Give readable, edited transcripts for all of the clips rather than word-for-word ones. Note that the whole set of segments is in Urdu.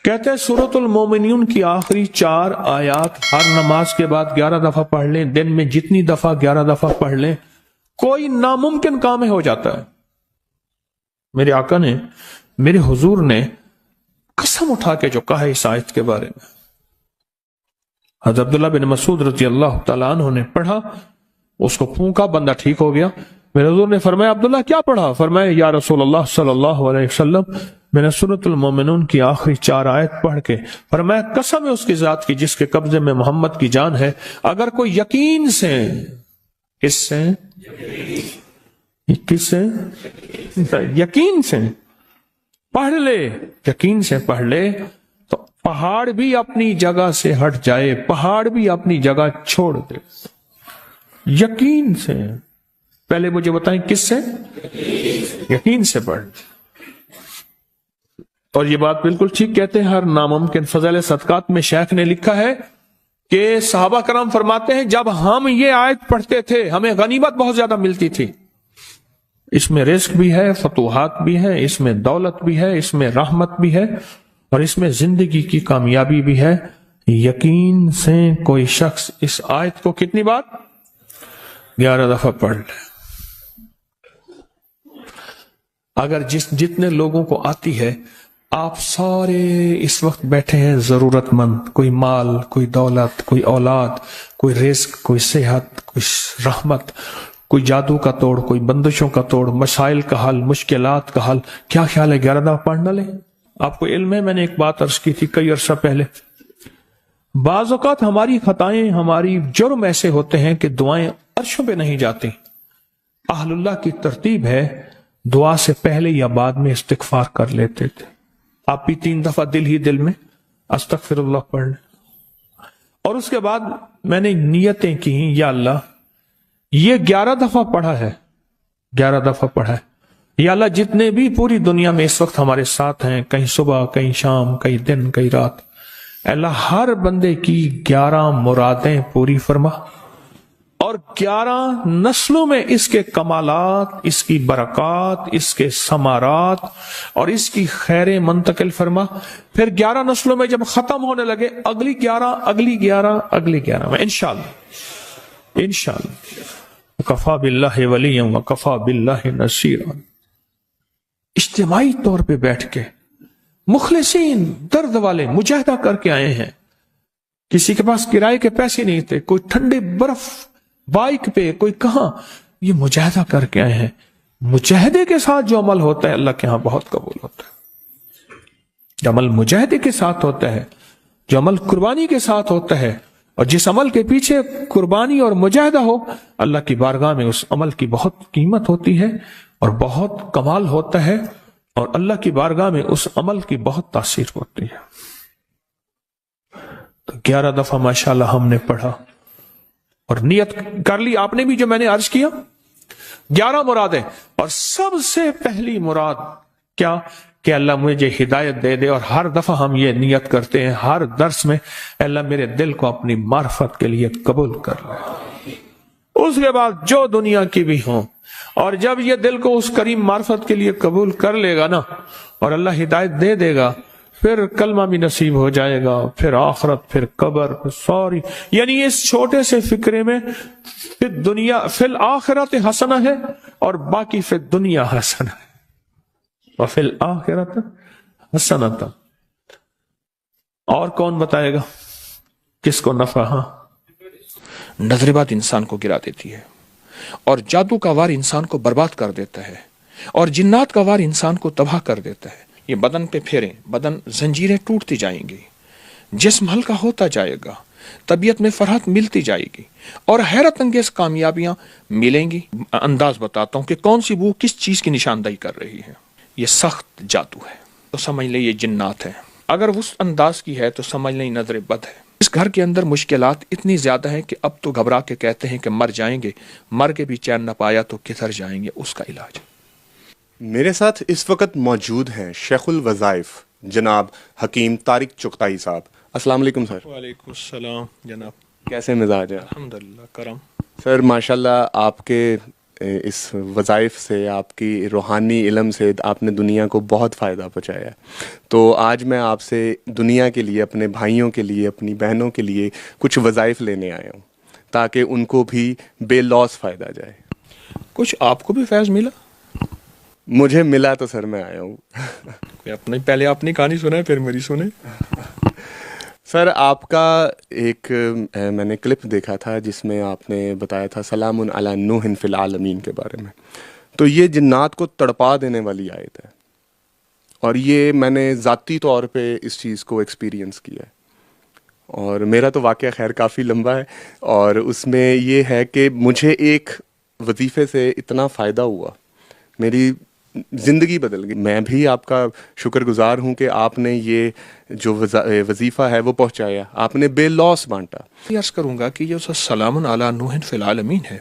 کہتے ہیں سورۃ المومنون کی آخری 4 آیات ہر نماز کے بعد 11 دفعہ پڑھ لیں، دن میں جتنی دفعہ 11 دفعہ پڑھ لیں، کوئی ناممکن کام ہو جاتا ہے۔ میرے آقا نے، میرے حضور نے قسم اٹھا کے جو کہا اس آیت کے بارے میں، حضرت عبداللہ بن مسعود رضی اللہ تعالیٰ عنہ نے پڑھا، اس کو پھونکا، بندہ ٹھیک ہو گیا۔ میرے حضور نے فرمایا عبداللہ کیا پڑھا؟ فرمایا یا رسول اللہ صلی اللہ علیہ وسلم میں نے سورۃ المومنون کی آخری 4 آیت پڑھ کے فرمایا قسم ہے اس کی ذات کی جس کے قبضے میں محمد کی جان ہے، اگر کوئی یقین سے، کس سے؟ کس سے؟ یقین سے پڑھ لے، یقین سے پڑھ لے تو پہاڑ بھی اپنی جگہ سے ہٹ جائے، پہاڑ بھی اپنی جگہ چھوڑ دے۔ یقین سے، پہلے مجھے بتائیں کس سے؟ یقین سے پڑھ۔ اور یہ بات بالکل ٹھیک کہتے ہیں، ہر ناممکن فضائل صدقات میں شیخ نے لکھا ہے کہ صحابہ کرام فرماتے ہیں جب ہم یہ آیت پڑھتے تھے ہمیں غنیمت بہت زیادہ ملتی تھی۔ اس میں رزق بھی ہے، فتوحات بھی ہے، اس میں دولت بھی ہے، اس میں رحمت بھی ہے، اور اس میں زندگی کی کامیابی بھی ہے۔ یقین سے کوئی شخص اس آیت کو کتنی بار؟ 11 دفعہ پڑھ لے۔ اگر جتنے لوگوں کو آتی ہے، آپ سارے اس وقت بیٹھے ہیں ضرورت مند، کوئی مال، کوئی دولت، کوئی اولاد، کوئی رزق، کوئی صحت، کوئی رحمت، کوئی جادو کا توڑ، کوئی بندشوں کا توڑ، مسائل کا حل، مشکلات کا حل، کیا خیال ہے 11 دفعہ پڑھنا لے؟ آپ کو علم ہے، میں نے ایک بات عرض کی تھی کئی عرصہ پہلے، بعض اوقات ہماری خطائیں، ہماری جرم ایسے ہوتے ہیں کہ دعائیں عرشوں پہ نہیں جاتی۔ اہل اللہ کی ترتیب ہے دعا سے پہلے یا بعد میں استغفار کر لیتے تھے۔ آپ بھی 3 دفعہ دل ہی دل میں استغفر اللہ پڑھ لیں، اور اس کے بعد میں نے نیتیں کی، یا اللہ یہ 11 دفعہ پڑھا ہے، 11 دفعہ پڑھا ہے، یا اللہ جتنے بھی پوری دنیا میں اس وقت ہمارے ساتھ ہیں، کہیں صبح، کہیں شام، کہیں دن، کہیں رات، اللہ ہر بندے کی 11 مرادیں پوری فرما، اور 11 نسلوں میں اس کے کمالات، اس کی برکات، اس کے ثمرات اور اس کی خیریں منتقل فرما۔ پھر 11 نسلوں میں جب ختم ہونے لگے، اگلی 11، اگلی 11، اگلی 11 میں انشاءاللہ کفا باللہ ولیا وکفا باللہ نصیرا، اجتماعی طور پہ بیٹھ کے مخلصین، درد والے مجاہدہ کر کے آئے ہیں، کسی کے پاس کرائے کے پیسے نہیں تھے، کوئی ٹھنڈے برف بائک پہ، کوئی کہاں، یہ مجاہدہ کر کے آئے ہیں۔ مجاہدے کے ساتھ جو عمل ہوتا ہے اللہ کے ہاں بہت قبول ہوتا ہے۔ جو عمل مجاہدے کے ساتھ ہوتا ہے، جو عمل قربانی کے ساتھ ہوتا ہے، اور جس عمل کے پیچھے قربانی اور مجاہدہ ہو، اللہ کی بارگاہ میں اس عمل کی بہت قیمت ہوتی ہے اور بہت کمال ہوتا ہے، اور اللہ کی بارگاہ میں اس عمل کی بہت تاثیر ہوتی ہے۔ تو 11 دفعہ ماشاءاللہ ہم نے پڑھا اور نیت کر لی آپ نے بھی، جو میں نے عرض کیا 11 مرادیں، اور سب سے پہلی مراد کیا کہ اللہ مجھے ہدایت دے دے، اور ہر دفعہ ہم یہ نیت کرتے ہیں ہر درس میں، اللہ میرے دل کو اپنی معرفت کے لیے قبول کر لے۔ اس کے بعد جو دنیا کی بھی ہوں، اور جب یہ دل کو اس کریم معرفت کے لیے قبول کر لے گا نا، اور اللہ ہدایت دے دے گا، پھر کلمہ بھی نصیب ہو جائے گا، پھر آخرت، پھر قبر، پھر سوری، یعنی اس چھوٹے سے فکرے میں پھر دنیا فی الآخرت حسنہ ہے، اور باقی پھر دنیا حسنہ ہے، وفی الآخرت حسنۃ۔ اور کون بتائے گا کس کو نفع؟ ہاں، نظر بات انسان کو گرا دیتی ہے، اور جادو کا وار انسان کو برباد کر دیتا ہے، اور جنات کا وار انسان کو تباہ کر دیتا ہے۔ یہ بدن پہ پھیریں، بدن زنجیریں ٹوٹتی جائیں گی، جسم ہلکا ہوتا جائے گا، طبیعت میں فرحت ملتی جائے گی، اور حیرت انگیز کامیابیاں ملیں گی۔ انداز بتاتا ہوں کہ کون سی وہ کس چیز کی نشاندہی کر رہی ہے۔ یہ سخت جادو ہے تو سمجھ لیں یہ جنات ہے، اگر اس انداز کی ہے تو سمجھ لیں نظر بد ہے۔ اس گھر کے اندر مشکلات اتنی زیادہ ہیں کہ اب تو گھبرا کے کہتے ہیں کہ مر جائیں گے، مر کے بھی چین نہ پایا تو کدھر جائیں گے، اس کا علاج۔ میرے ساتھ اس وقت موجود ہیں شیخ الوظائف جناب حکیم طارق چغتائی صاحب۔ السلام علیکم سر۔ وعلیکم السلام جناب، کیسے مزاج ہے؟ الحمدللہ کرم۔ سر ماشاءاللہ آپ کے اس وظائف سے، آپ کی روحانی علم سے آپ نے دنیا کو بہت فائدہ پہنچایا ہے. تو آج میں آپ سے دنیا کے لیے، اپنے بھائیوں کے لیے، اپنی بہنوں کے لیے کچھ وظائف لینے آیا ہوں تاکہ ان کو بھی بے لوث فائدہ جائے. کچھ آپ کو بھی فیض ملا؟ مجھے ملا تو سر میں آیا ہوں. پہلے اپنی کہانی سنائے پھر میری سنیں. سر آپ کا ایک میں نے کلپ دیکھا تھا جس میں آپ نے بتایا تھا سلام علی نوح فی العالمین کے بارے میں. تو یہ جنات کو تڑپا دینے والی آیت ہے، اور یہ میں نے ذاتی طور پہ اس چیز کو ایکسپیرینس کیا ہے. اور میرا تو واقعہ خیر کافی لمبا ہے، اور اس میں یہ ہے کہ مجھے ایک وظیفے سے اتنا فائدہ ہوا، میری زندگی بدل گئی. میں بھی آپ کا شکر گزار ہوں کہ آپ نے یہ جو وظیفہ ہے وہ پہنچایا، آپ نے بے لوث بانٹا. یہ عرض کروں گا کہ یہ سلام علی نوح فی العالمین ہے،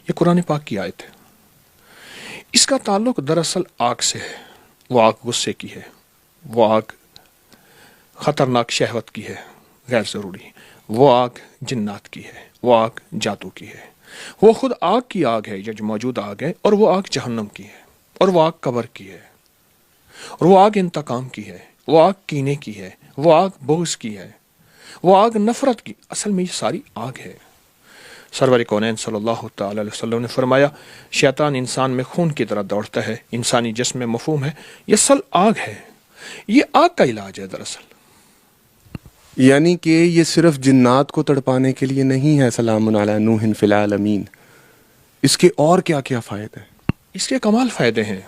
یہ قرآن پاک کی آیت ہے. اس کا تعلق دراصل آگ سے ہے. وہ آگ غصے کی ہے، وہ آگ خطرناک شہوت کی ہے، غیر ضروری. وہ آگ جنات کی ہے، وہ آگ جادو کی ہے. وہ خود آگ کی آگ ہے، جو موجود آگ ہے، اور وہ آگ جہنم کی ہے، اور وہ آگ قبر کی ہے، اور وہ آگ انتقام کی ہے، وہ آگ کینے کی ہے، وہ آگ بغض کی ہے، وہ آگ نفرت کی. اصل میں یہ ساری آگ ہے. سرور کونین صلی اللہ تعالی علیہ وسلم نے فرمایا شیطان انسان میں خون کی طرح دوڑتا ہے، انسانی جسم میں مفہوم ہے. یہ اصل آگ ہے، یہ آگ کا علاج ہے دراصل. یعنی کہ یہ صرف جنات کو تڑپانے کے لیے نہیں ہے سلام علی نوح فی العالمین، اس کے اور کیا کیا فائدے ہیں؟ اس کے کمال فائدے ہیں.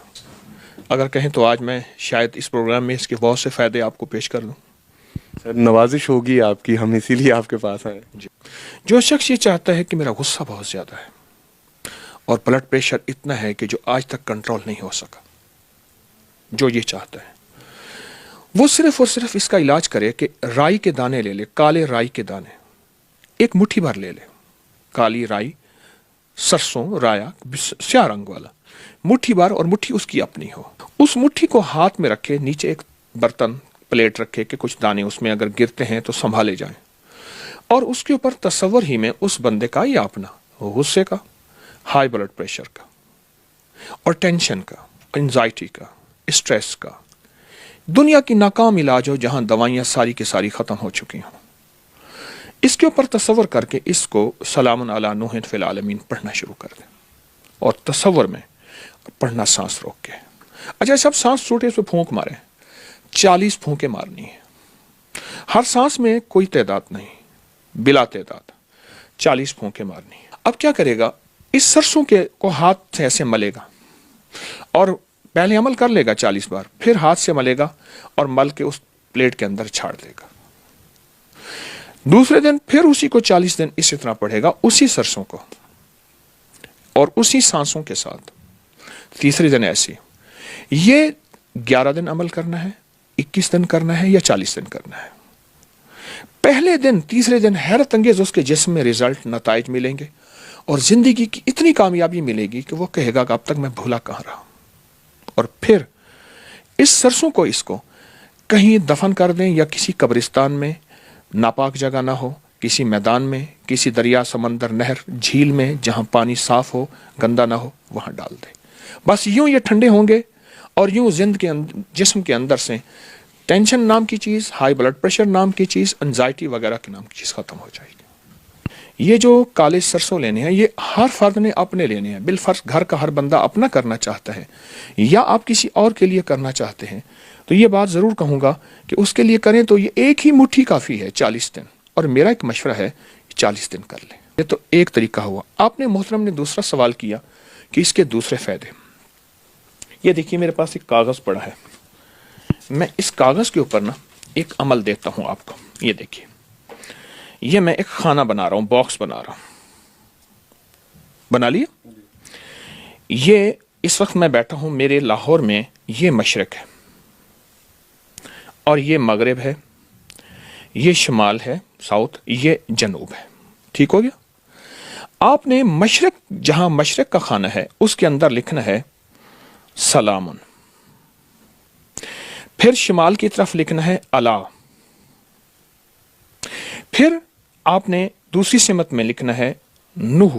اگر کہیں تو آج میں شاید اس پروگرام میں اس کے بہت سے فائدے آپ کو پیش کر دوں. سر نوازش ہوگی آپ کی، ہم اسی لیے آپ کے پاس آئے. جو شخص یہ چاہتا ہے کہ میرا غصہ بہت زیادہ ہے اور بلڈ پریشر اتنا ہے کہ جو آج تک کنٹرول نہیں ہو سکا، جو یہ چاہتا ہے وہ صرف اور صرف اس کا علاج کرے کہ رائی کے دانے لے لے، کالے رائی کے دانے ایک مٹھی بھر لے لے. کالی رائی، سرسوں، رایا سیاہ رنگ والا مٹھی بھر، اور مٹھی اس کی اپنی ہو. اس مٹھی کو ہاتھ میں رکھے، نیچے ایک برتن پلیٹ رکھے کہ کچھ دانے اس میں اگر گرتے ہیں تو سنبھالے جائیں، اور اس کے اوپر تصور ہی میں اس بندے کا یا اپنا غصے کا، ہائی بلڈ پریشر کا، اور ٹینشن کا، انزائٹی کا، اسٹریس کا، دنیا کی ناکام علاج ہو جہاں دوائیاں ساری کی ساری ختم ہو چکی ہوں، اس کے اوپر تصور کر کے اس کو سلام علی نوح فی العالمین پڑھنا شروع کر دیں. اور تصور میں پڑھنا سانس روک کے. اچھا سب سانس چھوٹے اس پہ پھونک مارے، 40 پھونکے مارنی ہے. ہر سانس میں کوئی تعداد نہیں، بلا تعداد 40 پھونکے مارنی ہے. اب کیا کرے گا؟ اس سرسوں کے کو ہاتھ سے ایسے ملے گا، اور پہلے عمل کر لے گا 40 بار، پھر ہاتھ سے ملے گا اور مل کے اس پلیٹ کے اندر چھاڑ دے گا. دوسرے دن پھر اسی کو 40 دن اسی طرح پڑھے گا، اسی سرسوں کو اور اسی سانسوں کے ساتھ. تیسرے دن ایسے. یہ 11 دن عمل کرنا ہے، 21 دن کرنا ہے، یا 40 دن کرنا ہے. پہلے دن تیسرے دن حیرت انگیز اس کے جسم میں رزلٹ، نتائج ملیں گے، اور زندگی کی اتنی کامیابی ملے گی کہ وہ کہے گا کہ اب تک میں بھولا کہاں رہا. اور پھر اس سرسوں کو اس کو کہیں دفن کر دیں، یا کسی قبرستان میں ناپاک جگہ نہ ہو، کسی میدان میں، کسی دریا، سمندر، نہر، جھیل میں جہاں پانی صاف ہو، گندا نہ ہو، وہاں ڈال دیں. بس یوں یہ ٹھنڈے ہوں گے، اور یوں جسم کے اندر سے ٹینشن نام کی چیز، ہائی بلڈ پریشر نام کی چیز، انزائٹی وغیرہ کی نام کی چیز ختم ہو جائے گی. یہ جو کالے سرسوں لینے ہیں، یہ ہر فرد نے اپنے لینے ہیں. بالفرض گھر کا ہر بندہ اپنا کرنا چاہتا ہے، یا آپ کسی اور کے لیے کرنا چاہتے ہیں، تو یہ بات ضرور کہوں گا کہ اس کے لیے کریں تو یہ ایک ہی مٹھی کافی ہے 40 دن. اور میرا ایک مشورہ ہے 40 دن کر لیں. یہ تو ایک طریقہ ہوا. آپ نے محترم نے دوسرا سوال کیا کہ اس کے دوسرے فائدے. یہ دیکھیے میرے پاس ایک کاغذ پڑا ہے، میں اس کاغذ کے اوپر نا ایک عمل دیتا ہوں آپ کو. یہ دیکھیے، یہ میں ایک خانہ بنا رہا ہوں، باکس بنا رہا ہوں. بنا لیا؟ یہ اس وقت میں بیٹھا ہوں میرے لاہور میں. یہ مشرق ہے اور یہ مغرب ہے، یہ شمال ہے ساؤتھ، یہ جنوب ہے. ٹھیک ہو گیا؟ آپ نے مشرق، جہاں مشرق کا خانہ ہے اس کے اندر لکھنا ہے سلامن. پھر شمال کی طرف لکھنا ہے اللہ. پھر آپ نے دوسری سمت میں لکھنا ہے نوح.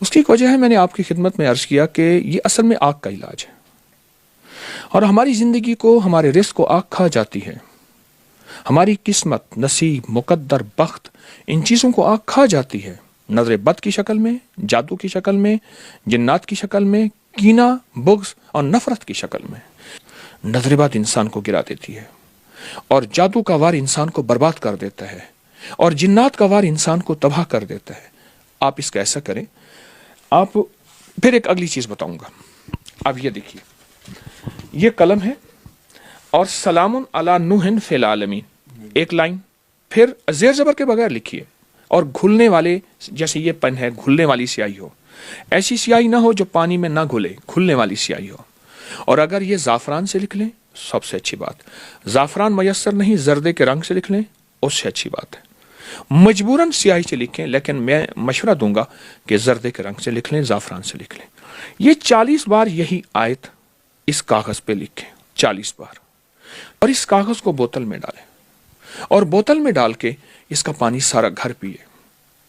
اس کی ایک وجہ ہے، میں نے آپ کی خدمت میں عرض کیا کہ یہ اصل میں آگ کا علاج ہے، اور ہماری زندگی کو، ہمارے رزق کو آگ کھا جاتی ہے. ہماری قسمت، نصیب، مقدر، بخت، ان چیزوں کو آگ کھا جاتی ہے، نظر بد کی شکل میں، جادو کی شکل میں، جنات کی شکل میں، کینہ، بغض اور نفرت کی شکل میں. نظر بد انسان کو گرا دیتی ہے، اور جادو کا وار انسان کو برباد کر دیتا ہے، اور جنات کا وار انسان کو تباہ کر دیتا ہے. آپ اس کا ایسا کریں. آپ پھر ایک اگلی چیز بتاؤں گا. اب یہ دیکھیے، یہ قلم ہے اور سلام علی نوح فی العالمین، ایک لائن، پھر زیر زبر کے بغیر لکھیے، اور گھلنے والے، جیسے یہ پن ہے، گھلنے والی سیاہی ہو. ایسی سیاہی نہ ہو جو پانی میں نہ گھلے، گھلنے والی سیاہی ہو. اور اگر یہ زعفران سے لکھ لیں سب سے اچھی بات. زعفران میسر نہیں، زردے کے رنگ سے لکھ لیں اس سے اچھی بات ہے. مجبوراً سیاہی سے لکھیں، لیکن میں مشورہ دوں گا کہ زردے کے رنگ سے لکھ لیں، زعفران سے لکھ لیں. یہ 40 بار یہی آیت اس کاغذ پہ لکھیں، 40 بار، اور اس کاغذ کو بوتل میں ڈالیں، اور بوتل میں ڈال کے اس کا پانی سارا گھر پیے.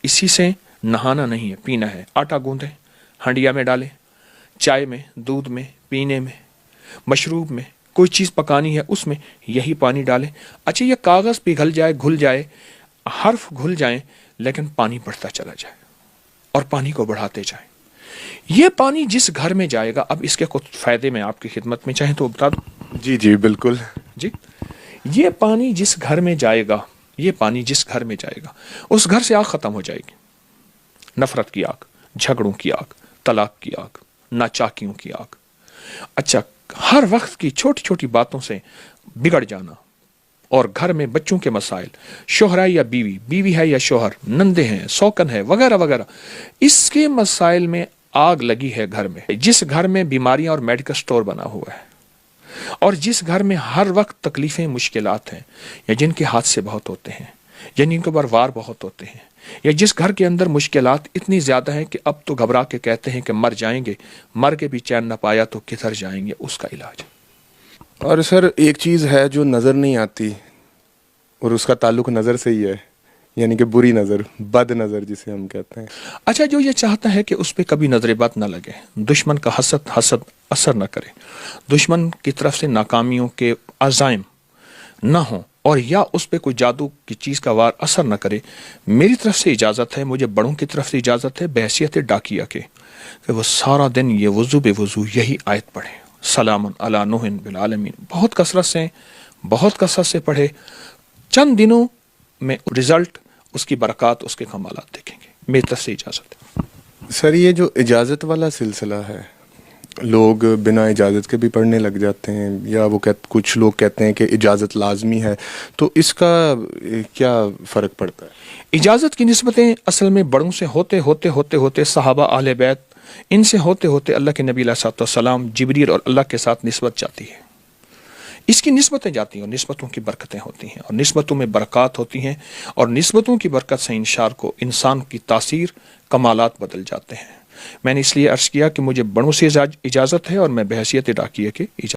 اسی سے نہانا نہیں ہے، پینا ہے. آٹا گوندیں، ہنڈیا میں ڈالیں، چائے میں، دودھ میں، پینے میں، مشروب میں، کوئی چیز پکانی ہے اس میں یہی پانی ڈالیں. اچھا، یہ کاغذ پگھل جائے، گھل جائے، حرف گھل جائیں، لیکن پانی بڑھتا چلا جائے، اور پانی کو بڑھاتے جائیں. یہ پانی جس گھر میں جائے گا، اب اس کے کچھ فائدے میں آپ کی خدمت میں چاہیں تو بتا دوں. جی جی بالکل. جی، یہ پانی جس گھر میں جائے گا، یہ پانی جس گھر میں جائے گا، اس گھر سے آگ ختم ہو جائے گی. نفرت کی آگ، جھگڑوں کی آگ، طلاق کی آگ، ناچاکیوں کی آگ. اچھا، ہر وقت کی چھوٹی چھوٹی باتوں سے بگڑ جانا، اور گھر میں بچوں کے مسائل، شوہر ہے یا بیوی، بیوی ہے یا شوہر، نندے ہیں، سوکن ہے، وغیرہ وغیرہ، اس کے مسائل میں آگ لگی ہے گھر میں. جس گھر میں بیماریاں اور میڈیکل سٹور بنا ہوا ہے، اور جس گھر میں ہر وقت تکلیفیں، مشکلات ہیں، یا جن کے حادثے بہت ہوتے ہیں، یا جن کے اوپر وار بہت ہوتے ہیں، یا جس گھر کے اندر مشکلات اتنی زیادہ ہیں کہ اب تو گھبرا کے کہتے ہیں کہ مر جائیں گے، مر کے بھی چین نہ پایا تو کدھر جائیں گے، اس کا علاج. اور سر ایک چیز ہے جو نظر نہیں آتی، اور اس کا تعلق نظر سے ہی ہے، یعنی کہ بری نظر، بد نظر جسے ہم کہتے ہیں. اچھا، جو یہ چاہتا ہے کہ اس پہ کبھی نظر بد نہ لگے، دشمن کا حسد اثر نہ کرے، دشمن کی طرف سے ناکامیوں کے عزائم نہ ہوں، اور یا اس پہ کوئی جادو کی چیز کا وار اثر نہ کرے، میری طرف سے اجازت ہے، مجھے بڑوں کی طرف سے اجازت ہے بحیثیت ڈاکیہ کے، کہ وہ سارا دن یہ وضو بے وضو یہی آیت پڑھے، سلام علی نوح فی العالمین، بہت کثرت سے پڑھے. چند دنوں میں رزلٹ، اس کی برکات، اس کے کمالات دیکھیں گے. میری طرف سے اجازت ہے. سر یہ جو اجازت والا سلسلہ ہے، لوگ بنا اجازت کے بھی پڑھنے لگ جاتے ہیں، یا وہ کچھ لوگ کہتے ہیں کہ اجازت لازمی ہے، تو اس کا کیا فرق پڑتا ہے؟ اجازت کی نسبتیں اصل میں بڑوں سے ہوتے صحابہ، اہل بیت، ان سے ہوتے اللہ کے نبی علیہ الصلوۃ والسلام، جبریل اور اللہ کے ساتھ نسبت جاتی ہے. اس کی نسبتیں جاتی ہیں، اور نسبتوں کی برکتیں ہوتی ہیں، اور نسبتوں میں برکات ہوتی ہیں، اور نسبتوں کی برکت سے انسان کی تاثیر، کمالات بدل جاتے ہیں. میں نے اس لیے عرض کیا کہ مجھے بڑوں سے اجازت ہے، اور میں بحیثیت ڈاکیہ کے اجازت